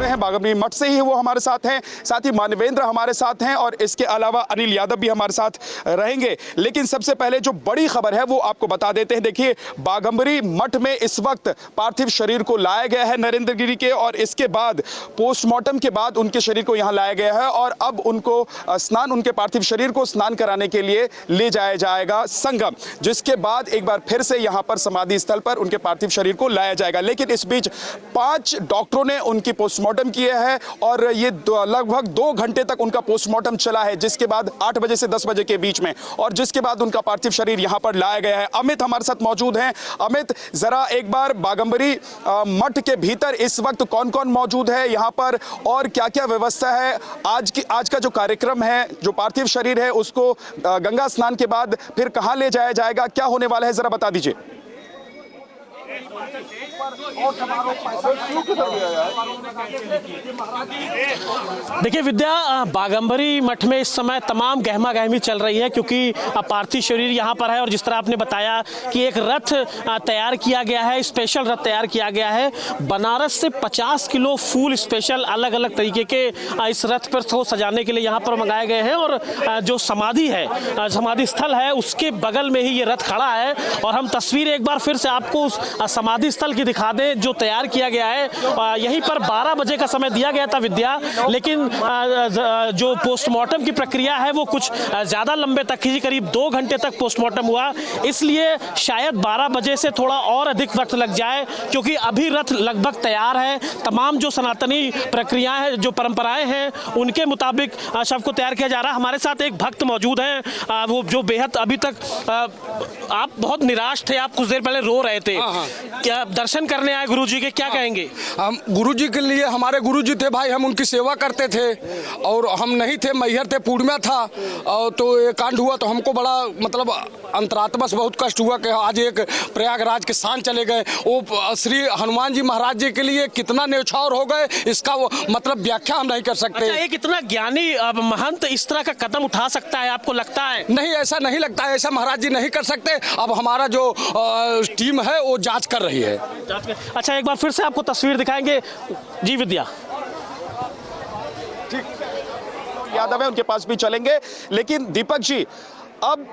जुड़े हैं, बाघम्बरी मठ से ही वो हमारे साथ हैं, साथ ही मानवेंद्र हमारे साथ हैं और इसके अलावा अनिल यादव भी हमारे साथ रहेंगे। लेकिन सबसे पहले जो बड़ी खबर है वो आपको बता देते हैं। देखिए, बाघम्बरी मठ में इस वक्त पार्थिव शरीर को लाया गया है नरेंद्र गिरी के, और इसके बाद पोस्टमार्टम के बाद उनके शरीर को यहां लाया गया है और अब उनको उनके पार्थिव शरीर को स्नान कराने के लिए ले जाया जाएगा संगम, जिसके बाद एक बार फिर से यहां पर समाधि स्थल पर उनके पार्थिव शरीर को लाया जाएगा। लेकिन इस बीच 5 डॉक्टरों ने उनकी पोस्टमार्टम किया है और ये लगभग 2 घंटे तक उनका पोस्टमार्टम चला है, जिसके बाद 8 बजे से 10 बजे के बीच में, और जिसके बाद उनका पार्थिव शरीर यहां पर लाया गया है। अमित हमारे साथ मौजूद हैं। अमित, जरा एक बार बाघम्बरी मठ के भीतर इस वक्त कौन कौन मौजूद है यहां पर और क्या क्या व्यवस्था है? आज का जो कार्यक्रम है, जो पार्थिव शरीर है, उसको गंगा स्नान के बाद फिर कहां ले जाया जाएगा, क्या होने वाला है, जरा बता दीजिए। देखिए विद्या, बाघम्बरी मठ में इस समय तमाम गहमा गहमी चल रही है, क्योंकि पार्थिव शरीर यहाँ पर है और जिस तरह आपने बताया कि एक रथ तैयार किया गया है, स्पेशल रथ तैयार किया गया है। बनारस से 50 किलो फूल स्पेशल अलग अलग तरीके के इस रथ पर को सजाने के लिए यहाँ पर मंगाए गए हैं, और जो समाधि है, समाधि स्थल है, उसके बगल में ही ये रथ खड़ा है। और हम तस्वीर एक बार फिर से आपको उस समाधि स्थल की दिखा दें जो तैयार किया गया है। यहीं पर 12 बजे का समय दिया गया था विद्या, लेकिन जो पोस्टमार्टम की प्रक्रिया है वो कुछ ज़्यादा लंबे तक की, करीब 2 घंटे तक पोस्टमार्टम हुआ, इसलिए शायद 12 बजे से थोड़ा और अधिक वक्त लग जाए, क्योंकि अभी रथ लगभग तैयार है। तमाम जो सनातनी प्रक्रियाएं हैं, जो परंपराएं हैं, उनके मुताबिक शव को तैयार किया जा रहा है। हमारे साथ एक भक्त मौजूद हैं, वो जो बेहद अभी तक आप बहुत निराश थे, आप कुछ देर पहले रो रहे थे। क्या दर्शन करने आए गुरुजी के, क्या कहेंगे? हम गुरुजी के लिए, हमारे गुरुजी थे भाई, हम उनकी सेवा करते थे और हम नहीं थे, मैहर थे, पूर्णिमा था, और तो ये कांड हुआ तो हमको बड़ा मतलब अंतरात्मा से बहुत कष्ट हुआ कि आज एक प्रयागराज के शान चले गए। वो श्री हनुमान जी महाराज जी के लिए कितना न्यौछावर हो गए, इसका वो मतलब व्याख्या हम नहीं कर सकते। अच्छा, एक इतना ज्ञानी महंत इस तरह का कदम उठा सकता है, आपको लगता है? नहीं, ऐसा नहीं लगता है, ऐसा महाराज जी नहीं कर सकते। अब हमारा जो टीम है वो जांच कर रही है। अच्छा, एक बार फिर से आपको तस्वीर दिखाएंगे जी विद्या। ठीक, यादव है, उनके पास भी चलेंगे। लेकिन दीपक जी, अब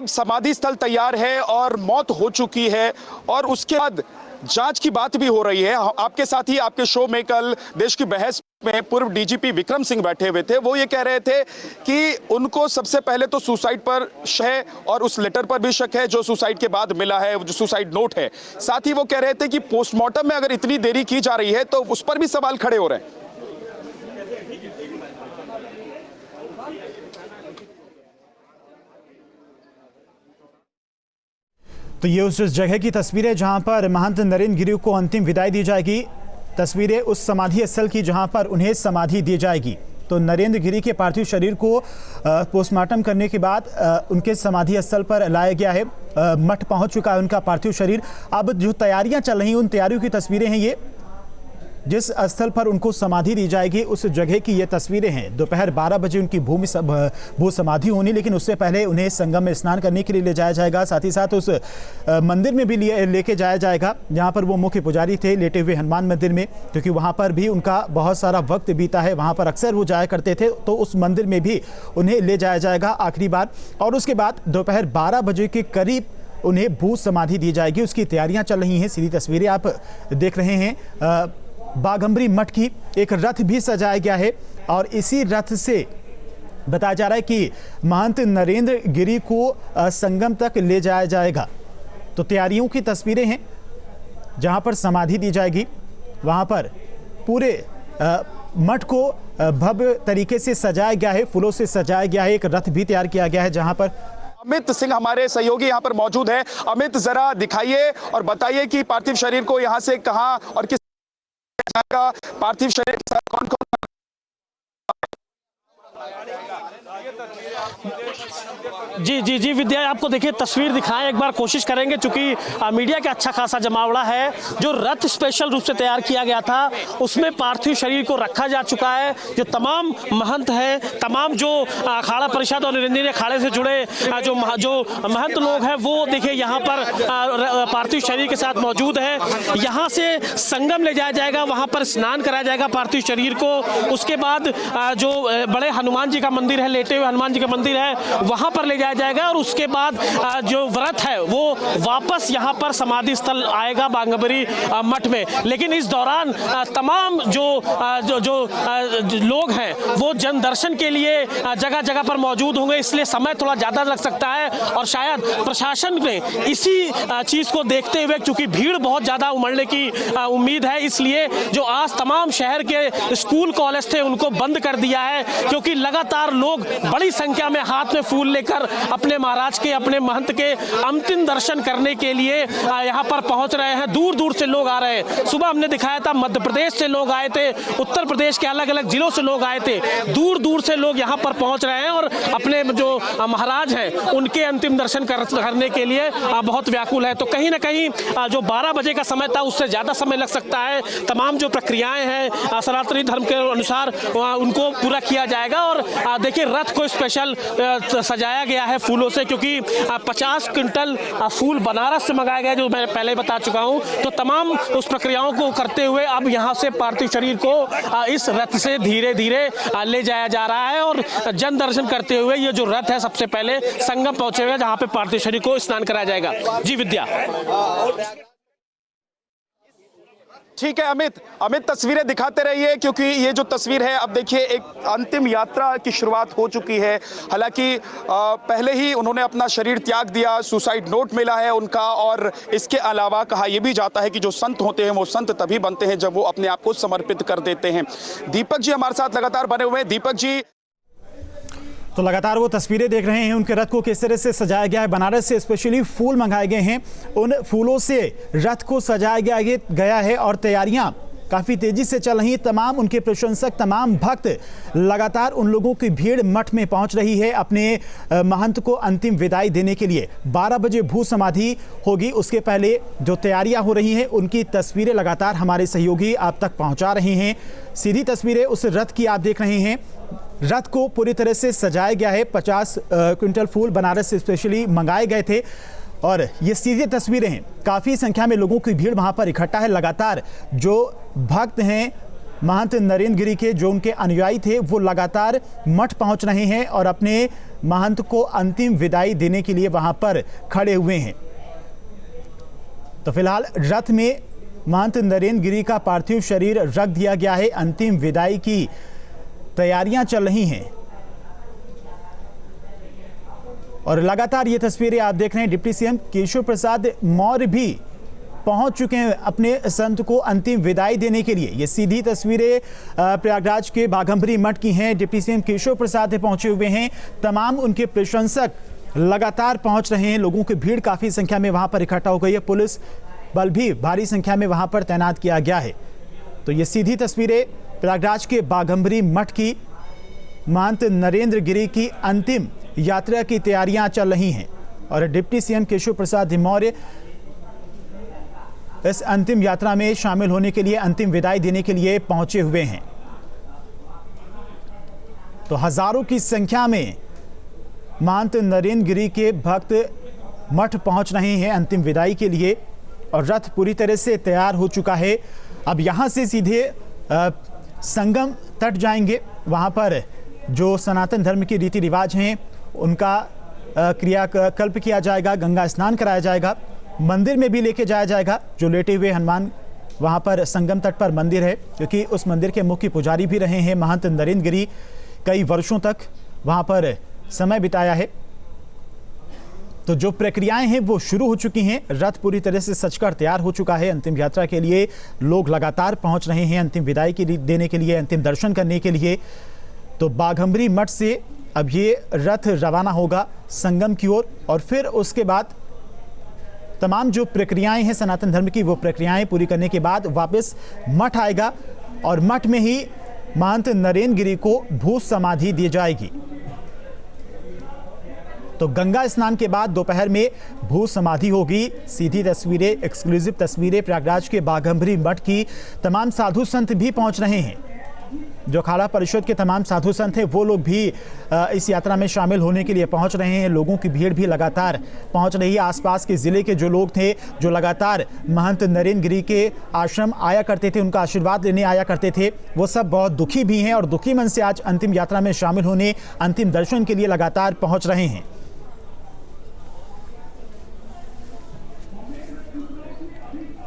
समाधि स्थल तैयार है और मौत हो चुकी है, और उसके बाद जांच की बात भी हो रही है। आपके साथ ही आपके शो में कल देश की बहस में पूर्व डीजीपी विक्रम सिंह बैठे हुए थे। वो ये कह रहे थे कि उनको सबसे पहले तो सुसाइड पर शक है और उस लेटर पर भी शक है जो सुसाइड के बाद मिला है, जो सुसाइड नोट है। साथ ही वो कह रहे थे कि पोस्टमार्टम में अगर इतनी देरी की जा रही है तो उस पर भी सवाल खड़े हो रहे हैं। तो ये उस जगह की तस्वीर है जहां पर महंत नरेंद्र गिरी को अंतिम विदाई दी जाएगी। तस्वीरें उस समाधि स्थल की जहां पर उन्हें समाधि दी जाएगी। तो नरेंद्र गिरी के पार्थिव शरीर को पोस्टमार्टम करने के बाद उनके समाधि स्थल पर लाया गया है। मठ पहुंच चुका है उनका पार्थिव शरीर। अब जो तैयारियां चल रही हैं, उन तैयारियों की तस्वीरें हैं ये। जिस स्थल पर उनको समाधि दी जाएगी उस जगह की ये तस्वीरें हैं। दोपहर 12 बजे उनकी भू समाधि होनी, लेकिन उससे पहले उन्हें संगम में स्नान करने के लिए ले जाया जाएगा। साथ ही साथ उस मंदिर में भी लेके जाया जाएगा जहां पर वो मुख्य पुजारी थे, लेटे हुए हनुमान मंदिर में, क्योंकि वहां पर भी उनका बहुत सारा वक्त बीता है। वहां पर अक्सर वो जाया करते थे, तो उस मंदिर में भी उन्हें ले जाया जाएगा आखिरी बार। और उसके बाद दोपहर 12 बजे के करीब उन्हें भू समाधि दी जाएगी। उसकी तैयारियाँ चल रही हैं। सीधी तस्वीरें आप देख रहे हैं। बाघम्बरी मठ की एक रथ भी सजाया गया है और इसी रथ से बताया जा रहा है कि महंत नरेंद्र गिरी को संगम तक ले जाया जाएगा। तो तैयारियों की तस्वीरें हैं जहां पर समाधि दी जाएगी। वहां पर पूरे मठ को भव्य तरीके से सजाया गया है, फूलों से सजाया गया है। एक रथ भी तैयार किया गया है जहां पर अमित सिंह हमारे सहयोगी यहां पर मौजूद है। अमित, जरा दिखाइए और बताइए कि पार्थिव शरीर को यहां से कहां और किस का पार्थिव शरीर कौन कौन जी जी जी विद्या, आपको देखिए तस्वीर दिखाएं एक बार, कोशिश करेंगे चूंकि मीडिया का अच्छा खासा जमावड़ा है। जो रथ स्पेशल रूप से तैयार किया गया था उसमें पार्थिव शरीर को रखा जा चुका है। जो तमाम महंत हैं, तमाम जो अखाड़ा परिषद और निरंजनी अखाड़े से जुड़े जो महंत लोग हैं वो देखिए यहाँ पर पार्थिव शरीर के साथ मौजूद है। यहाँ से संगम ले जाया जाएगा, वहाँ पर स्नान कराया जाएगा पार्थिव शरीर को। उसके बाद जो बड़े हनुमान जी का मंदिर है, लेटे हुए हनुमान जी का मंदिर है, वहाँ पर ले जाया जाएगा। और उसके बाद जो व्रत है वो वापस यहाँ पर समाधि स्थल आएगा बाघंबरी मठ में। लेकिन इस दौरान तमाम जो लोग हैं वो जन दर्शन के लिए जगह जगह पर मौजूद होंगे, इसलिए समय थोड़ा ज़्यादा लग सकता है। और शायद प्रशासन ने इसी चीज़ को देखते हुए, क्योंकि भीड़ बहुत ज़्यादा उमड़ने की उम्मीद है, इसलिए जो आज तमाम शहर के स्कूल कॉलेज थे उनको बंद कर दिया है। क्योंकि लगातार लोग बड़ी संख्या में हाथ में फूल लेकर अपने महाराज के, अपने महंत के अंतिम दर्शन करने के लिए यहाँ पर पहुँच रहे हैं। दूर दूर से लोग आ रहे हैं। सुबह हमने दिखाया था मध्य प्रदेश से लोग आए थे, उत्तर प्रदेश के अलग अलग जिलों से लोग आए थे। दूर दूर से लोग यहाँ पर पहुँच रहे हैं और अपने जो महाराज हैं उनके अंतिम दर्शन करने के लिए बहुत व्याकुल है। तो कहीं ना कहीं जो 12 बजे का समय था उससे ज़्यादा समय लग सकता है। तमाम जो प्रक्रियाएं हैं सनातनी धर्म के अनुसार उनको पूरा किया जाएगा। और देखिए रथ को स्पेशल सजाया गया है फूलों से, क्योंकि 50 क्विंटल फूल बनारस से मंगाया गया, जो मैं पहले बता चुका हूँ। तो तमाम उस प्रक्रियाओं को करते हुए अब यहाँ से पार्थिव शरीर को इस रथ से धीरे धीरे ले जाया जा रहा है। और जन दर्शन करते हुए ये जो रथ है सबसे पहले संगम पहुंचे हुए, जहाँ पे पार्थिव शरीर को स्नान कराया जाएगा। जी विद्या। ठीक है अमित तस्वीरें दिखाते रहिए, क्योंकि ये जो तस्वीर है अब देखिए एक अंतिम यात्रा की शुरुआत हो चुकी है। हालांकि पहले ही उन्होंने अपना शरीर त्याग दिया, सुसाइड नोट मिला है उनका। और इसके अलावा कहा यह भी जाता है कि जो संत होते हैं वो संत तभी बनते हैं जब वो अपने आप को समर्पित कर देते हैं। दीपक जी हमारे साथ लगातार बने हुए हैं। दीपक जी, तो लगातार वो तस्वीरें देख रहे हैं, उनके रथ को किस तरह से सजाया गया है। बनारस से स्पेशली फूल मंगाए गए हैं, उन फूलों से रथ को सजाया गया है और तैयारियां काफ़ी तेजी से चल रही। तमाम उनके प्रशंसक, तमाम भक्त लगातार उन लोगों की भीड़ मठ में पहुंच रही है अपने महंत को अंतिम विदाई देने के लिए। 12 बजे भू समाधि होगी, उसके पहले जो तैयारियां हो रही हैं उनकी तस्वीरें लगातार हमारे सहयोगी आप तक पहुंचा रहे हैं। सीधी तस्वीरें उस रथ की आप देख रहे हैं। रथ को पूरी तरह से सजाया गया है। 50 क्विंटल फूल बनारस से स्पेशली मंगाए गए थे और ये सीधी तस्वीरें हैं। काफ़ी संख्या में लोगों की भीड़ वहाँ पर इकट्ठा है। लगातार जो भक्त हैं महंत नरेंद्र गिरी के, जो उनके अनुयायी थे, वो लगातार मठ पहुँच रहे हैं और अपने महंत को अंतिम विदाई देने के लिए वहाँ पर खड़े हुए हैं। तो फिलहाल रथ में महंत नरेंद्र गिरी का पार्थिव शरीर रख दिया गया है। अंतिम विदाई की तैयारियां चल रही हैं और लगातार ये तस्वीरें आप देख रहे हैं। डिप्टी सीएम केशव प्रसाद मौर्य भी पहुंच चुके हैं अपने संत को अंतिम विदाई देने के लिए। ये सीधी तस्वीरें प्रयागराज के बाघंबरी मठ की हैं। डिप्टी सीएम केशव प्रसाद पहुंचे हुए हैं। तमाम उनके प्रशंसक लगातार पहुंच रहे हैं। लोगों की भीड़ काफ़ी संख्या में वहां पर इकट्ठा हो गई है। पुलिस बल भी भारी संख्या में वहां पर तैनात किया गया है। तो ये सीधी तस्वीरें प्रयागराज के बाघंबरी मठ की महंत नरेंद्र गिरी की अंतिम यात्रा की तैयारियां चल रही हैं और डिप्टी सीएम केशव प्रसाद मौर्य इस अंतिम यात्रा में शामिल होने के लिए, अंतिम विदाई देने के लिए पहुंचे हुए हैं। तो हजारों की संख्या में महंत नरेंद्र गिरी के भक्त मठ पहुंच रहे हैं अंतिम विदाई के लिए और रथ पूरी तरह से तैयार हो चुका है। अब यहां से सीधे संगम तट जाएंगे। वहां पर जो सनातन धर्म के रीति रिवाज हैं उनका क्रियाकल्प किया जाएगा, गंगा स्नान कराया जाएगा, मंदिर में भी लेके जाया जाएगा। जो लेटे हुए हनुमान वहां पर संगम तट पर मंदिर है, क्योंकि उस मंदिर के मुख्य पुजारी भी रहे हैं महंत नरेंद्र गिरी। कई वर्षों तक वहां पर समय बिताया है। तो जो प्रक्रियाएं हैं वो शुरू हो चुकी हैं। रथ पूरी तरह से सजकर तैयार हो चुका है। अंतिम यात्रा के लिए लोग लगातार पहुंच रहे हैं, अंतिम विदाई देने के लिए, अंतिम दर्शन करने के लिए। तो बाघंबरी मठ से अब ये रथ रवाना होगा संगम की ओर और फिर उसके बाद तमाम जो प्रक्रियाएं हैं सनातन धर्म की, वो प्रक्रियाएं पूरी करने के बाद वापस मठ आएगा और मठ में ही महंत नरेंद्र गिरी को भू समाधि दी जाएगी। तो गंगा स्नान के बाद दोपहर में भू समाधि होगी। सीधी तस्वीरें, एक्सक्लूसिव तस्वीरें प्रयागराज के बाघंबरी मठ की। तमाम साधु संत भी पहुंच रहे हैं। जो अखाड़ा परिषद के तमाम साधु संत हैं वो लोग भी इस यात्रा में शामिल होने के लिए पहुंच रहे हैं। लोगों की भीड़ भी लगातार पहुंच रही है। आसपास के ज़िले के जो लोग थे, जो लगातार महंत नरेंद्र गिरी के आश्रम आया करते थे, उनका आशीर्वाद लेने आया करते थे, वो सब बहुत दुखी भी हैं और दुखी मन से आज अंतिम यात्रा में शामिल होने, अंतिम दर्शन के लिए लगातार पहुँच रहे हैं।